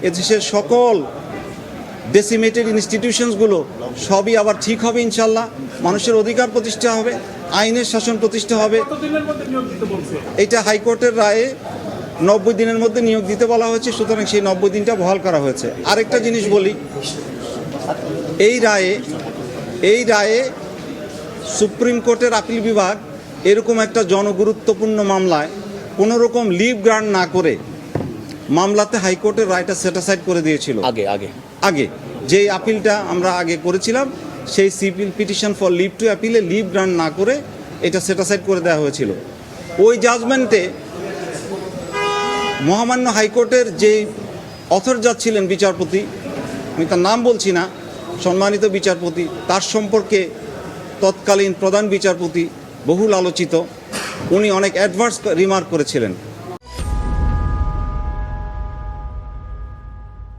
এদেশের সকল ডেসিমেটেড ইনস্টিটিউশনসগুলো সবই আবার ঠিক হবে ইনশাল্লাহ। মানুষের অধিকার প্রতিষ্ঠা হবে, আইনের শাসন প্রতিষ্ঠা হবে। এটা হাইকোর্টের রায়ে 90 দিনের মধ্যে নিয়োগ দিতে বলা হয়েছে, সুতরাং সেই 90 দিনটা বহাল করা হয়েছে। আরেকটা জিনিস বলি, এই রায়ে সুপ্রিম কোর্টের আপিল বিভাগ এরকম একটা জনগুরুত্বপূর্ণ মামলায় কোনো রকম লিভ গ্রান্ট না করে মামলাতে হাইকোর্টের রায়টা সেটিসফাইড করে দিয়েছিল। আগে যে আপিলটা আমরা আগে করেছিলাম, সেই civil petition for leave to অ্যাপিলে লিভ গ্রান্ট না করে এটা সেটিসফাইড করে দেওয়া হয়েছিল। ওই জাজমেন্টে মহামান্য হাইকোর্টের যে অথর জাজ ছিলেন বিচারপতি, আমি তার নাম বলছি না, সম্মানিত বিচারপতি, তার সম্পর্কে তৎকালীন প্রধান বিচারপতি বহুল আলোচিত, উনি অনেক অ্যাডভার্স রিমার্ক করেছিলেন।